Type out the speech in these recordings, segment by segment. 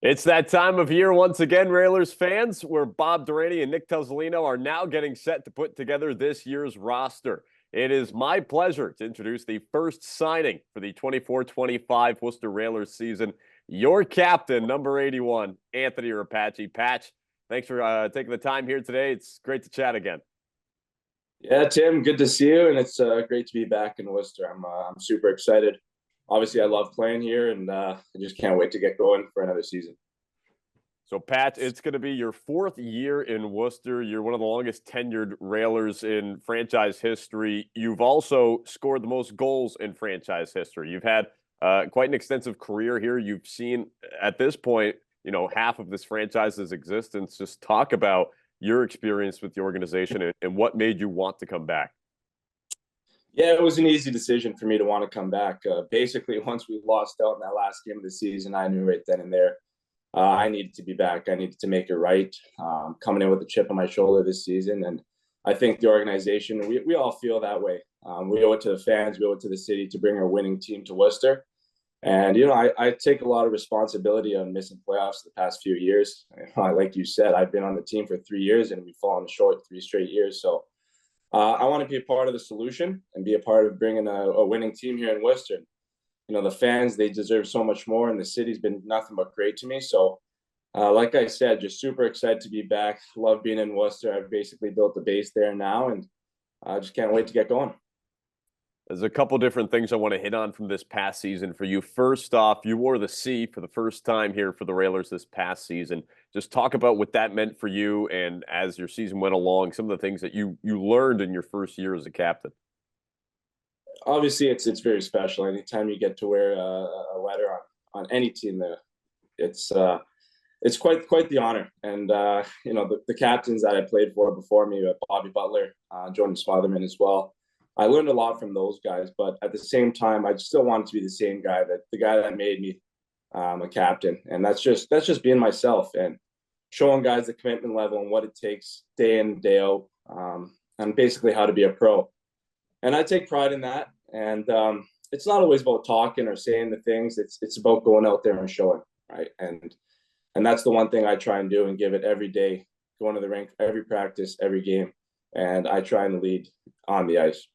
It's that time of year once again, Railers fans, where Bob Durrani and Nick Tuzolino are now getting set to put together this year's roster. It is my pleasure to introduce the first signing for the 24-25 Worcester Railers season. Your captain, number 81, Anthony Repaci. Patch, thanks for taking the time here today. It's great to chat again. Yeah, Tim, good to see you, and it's great to be back in Worcester. I'm super excited. Obviously, I love playing here, and I just can't wait to get going for another season. So, Pat, it's going to be your fourth year in Worcester. You're one of the longest tenured Railers in franchise history. You've also scored the most goals in franchise history. You've had quite an extensive career here. You've seen, at this point, half of this franchise's existence. Just talk about your experience with the organization and what made you want to come back. Yeah, it was an easy decision for me to want to come back. Basically, once we lost out in that last game of the season, I knew right then and there I needed to be back. I needed to make it right. Coming in with a chip on my shoulder this season, and I think the organization, we all feel that way. We owe it to the fans, we owe it to the city to bring our winning team to Worcester. And, I take a lot of responsibility on missing playoffs the past few years. Like you said, I've been on the team for 3 years, and we've fallen short 3 straight years. So I want to be a part of the solution and be a part of bringing a winning team here in Worcester. The fans, they deserve so much more, and the city's been nothing but great to me. So, like I said, just super excited to be back. Love being in Worcester. I've basically built the base there now, and I just can't wait to get going. There's a couple different things I want to hit on from this past season for you. First off, you wore the C for the first time here for the Railers this past season. Just talk about what that meant for you, and as your season went along, some of the things that you learned in your first year as a captain. Obviously, it's very special. Anytime you get to wear a letter on any team, there, it's quite the honor. And the captains that I played for before me, Bobby Butler, Jordan Smotherman as well. I learned a lot from those guys, but at the same time, I still wanted to be the same guy, the guy that made me a captain. And that's just being myself and showing guys the commitment level and what it takes day in, day out, and basically how to be a pro. And I take pride in that. And it's not always about talking or saying the things. It's about going out there and showing, right? And that's the one thing I try and do and give it every day, going to the rink, every practice, every game. And I try and lead on the ice.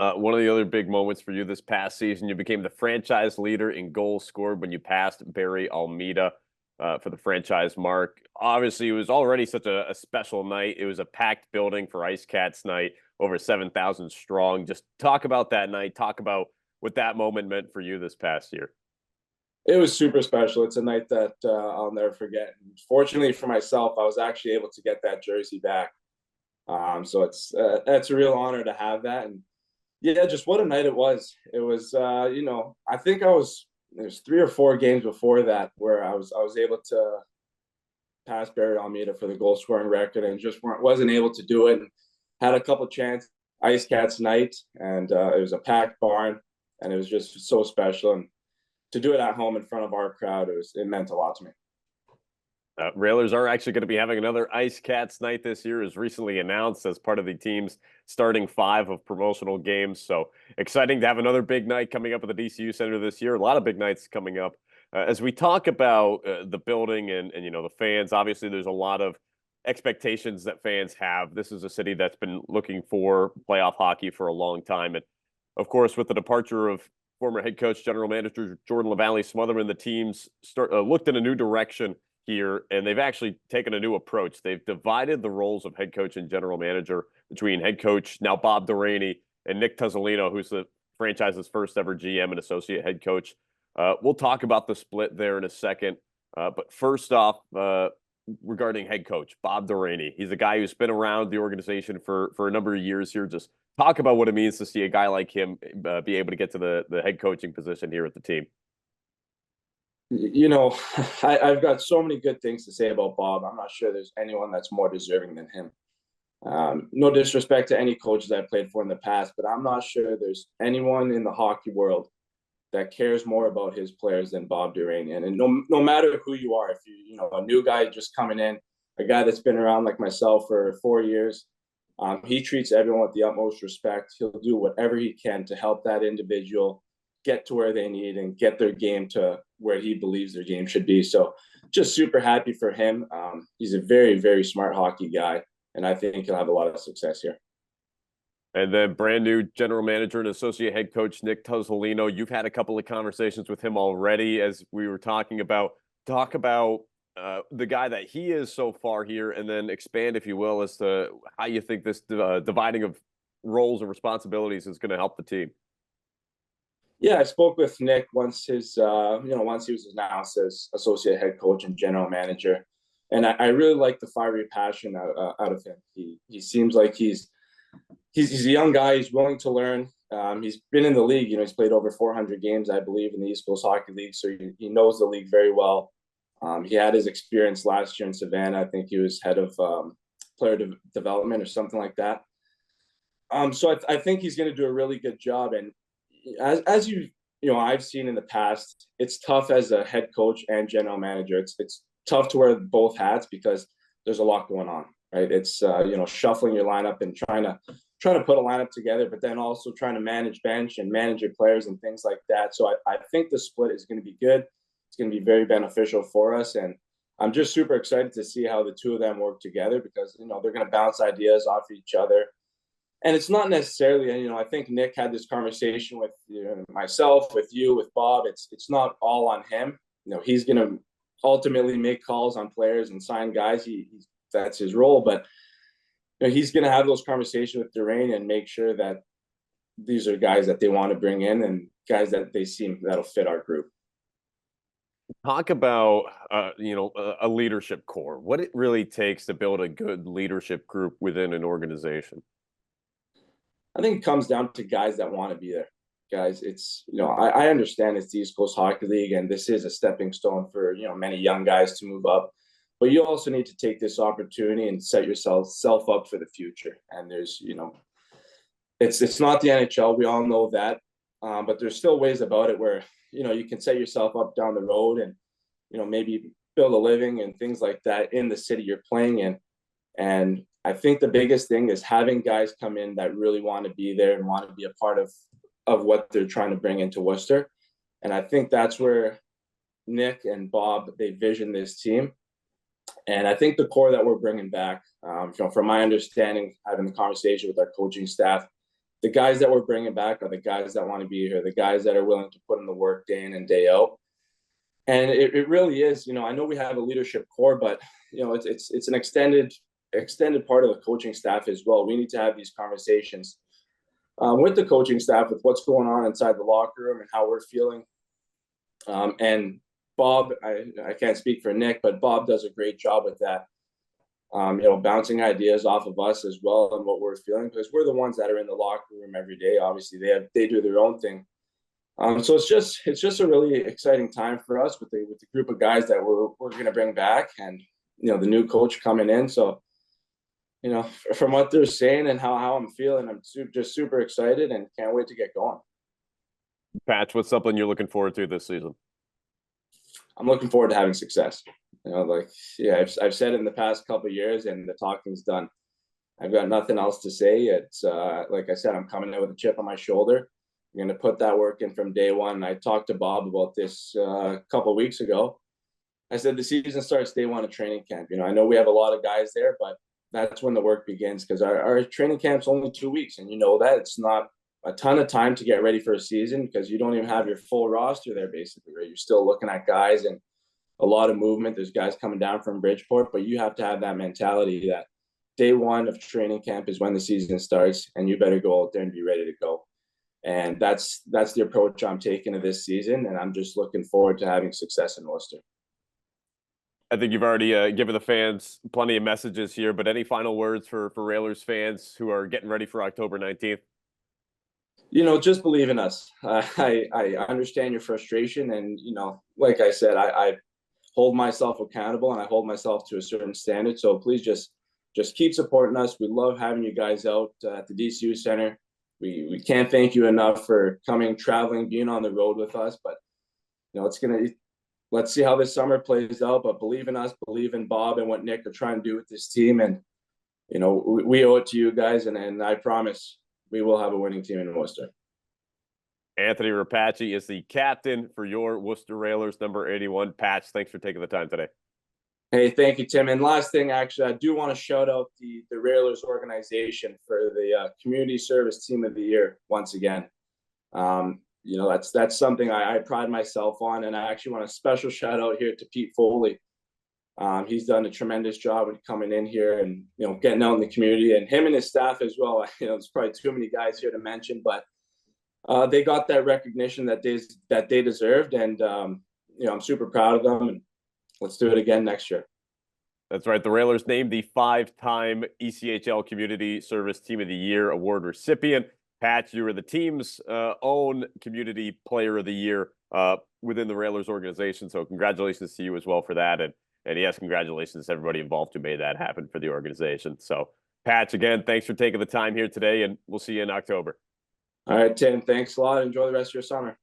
One of the other big moments for you this past season, you became the franchise leader in goals scored when you passed Barry Almeida for the franchise mark. Obviously, it was already such a special night. It was a packed building for Ice Cats night, over 7,000 strong. Just talk about that night. Talk about what that moment meant for you this past year. It was super special. It's a night that I'll never forget. And fortunately for myself, I was actually able to get that jersey back. So it's a real honor to have that. And yeah, just what a night it was. It was, I think there's 3 or 4 games before that where I was able to pass Barry Almeida for the goal scoring record and just wasn't able to do it. And had a couple chances, Ice Cats night, and it was a packed barn, and it was just so special. And to do it at home in front of our crowd, it meant a lot to me. Railers are actually going to be having another Ice Cats night this year, as recently announced as part of the team's starting 5 of promotional games. So exciting to have another big night coming up at the DCU Center this year. A lot of big nights coming up. As we talk about the building and the fans, obviously there's a lot of expectations that fans have. This is a city that's been looking for playoff hockey for a long time. And of course, with the departure of former head coach, general manager Jordan LaValle-Smotherman, the teams looked in a new direction here, and they've actually taken a new approach. They've divided the roles of head coach and general manager between head coach, now Bob Durrani, and Nick Tuzolino, who's the franchise's first ever GM and associate head coach. We'll talk about the split there in a second. But first off, regarding head coach, Bob Durrani, he's a guy who's been around the organization for a number of years here. Just talk about what it means to see a guy like him be able to get to the head coaching position here at the team. I've got so many good things to say about Bob. I'm not sure there's anyone that's more deserving than him. No disrespect to any coaches I played for in the past, but I'm not sure there's anyone in the hockey world that cares more about his players than Bob Durrani. And no matter who you are, if you a new guy just coming in, a guy that's been around like myself for 4 years, he treats everyone with the utmost respect. He'll do whatever he can to help that individual get to where they need and get their game to where he believes their game should be. So just super happy for him. He's a very, very smart hockey guy, and I think he'll have a lot of success here. And then brand new general manager and associate head coach Nick Tuzzolino. You've had a couple of conversations with him already, as we were talking about. Talk about the guy that he is so far here, and then expand, if you will, as to how you think this dividing of roles and responsibilities is going to help the team. Yeah, I spoke with Nick once once he was announced as associate head coach and general manager, and I really like the fiery passion out of him. He seems like he's a young guy. He's willing to learn. He's been in the league. He's played over 400 games, I believe, in the East Coast Hockey League, so he knows the league very well. He had his experience last year in Savannah. I think he was head of player development or something like that. So I think he's going to do a really good job. And as I've seen in the past, it's tough as a head coach and general manager. It's tough to wear both hats because there's a lot going on, right? It's shuffling your lineup and trying to put a lineup together, but then also trying to manage bench and manage your players and things like that. So I think the split is going to be good. It's going to be very beneficial for us, and I'm just super excited to see how the two of them work together because they're going to bounce ideas off each other. And it's not necessarily, I think Nick had this conversation with myself, with you, with Bob. It's not all on him. He's going to ultimately make calls on players and sign guys. That's his role, but he's going to have those conversations with Durain and make sure that these are guys that they want to bring in and guys that they seem that'll fit our group. Talk about a leadership core. What it really takes to build a good leadership group within an organization. I think it comes down to guys that want to be there. Guys, it's I understand it's the East Coast Hockey League, and this is a stepping stone for many young guys to move up. But you also need to take this opportunity and set yourself up for the future. And there's it's not the NHL. We all know that, but there's still ways about it where you can set yourself up down the road and maybe build a living and things like that in the city you're playing in. And I think the biggest thing is having guys come in that really want to be there and want to be a part of what they're trying to bring into Worcester. And I think that's where Nick and Bob, they vision this team. And I think the core that we're bringing back, from my understanding, having the conversation with our coaching staff, the guys that we're bringing back are the guys that want to be here, the guys that are willing to put in the work day in and day out. And it really is, I know we have a leadership core, but it's an extended part of the coaching staff as well. We need to have these conversations with the coaching staff, with what's going on inside the locker room and how we're feeling. And Bob, I can't speak for Nick, but Bob does a great job with that. Bouncing ideas off of us as well and what we're feeling, because we're the ones that are in the locker room every day. Obviously, they do their own thing. So it's just a really exciting time for us with the group of guys that we're going to bring back, and the new coach coming in. So from what they're saying and how I'm feeling, I'm just super excited and can't wait to get going. Patch, what's something you're looking forward to this season? I'm looking forward to having success. I've said it in the past couple of years, and the talking's done. I've got nothing else to say. It's like I said, I'm coming in with a chip on my shoulder. I'm going to put that work in from day one. I talked to Bob about this a couple of weeks ago. I said the season starts day one of training camp. I know we have a lot of guys there, but that's when the work begins, because our training camp's only 2 weeks, and that it's not a ton of time to get ready for a season because you don't even have your full roster there, basically, right? You're still looking at guys and a lot of movement. There's guys coming down from Bridgeport, but you have to have that mentality that day one of training camp is when the season starts, and you better go out there and be ready to go. And that's the approach I'm taking to this season, and I'm just looking forward to having success in Worcester. I think you've already given the fans plenty of messages here, but any final words for Railers fans who are getting ready for October 19th? Just believe in us. I understand your frustration, and like I said, I hold myself accountable and I hold myself to a certain standard. So please just keep supporting us. We love having you guys out at the DCU Center. We can't thank you enough for coming, traveling, being on the road with us. But let's see how this summer plays out. But believe in us, believe in Bob and what Nick are trying to do with this team, and we owe it to you guys. And I promise we will have a winning team in Worcester. Anthony Repaci is the captain for your Worcester Railers, number 81. Patch, thanks for taking the time today. Hey, thank you, Tim. And last thing, actually, I do want to shout out the Railers organization for the Community Service Team of the Year once again. That's something I pride myself on, and I actually want a special shout out here to Pete Foley. He's done a tremendous job with coming in here and getting out in the community, and him and his staff as well. There's probably too many guys here to mention, but they got that recognition that they deserved, and I'm super proud of them. And let's do it again next year. That's right. The Railers named the 5-time ECHL Community Service Team of the Year award recipient. Patch, you were the team's own Community Player of the Year within the Railers organization. So congratulations to you as well for that. And yes, congratulations to everybody involved who made that happen for the organization. So Patch, again, thanks for taking the time here today, and we'll see you in October. All right, Tim, thanks a lot. Enjoy the rest of your summer.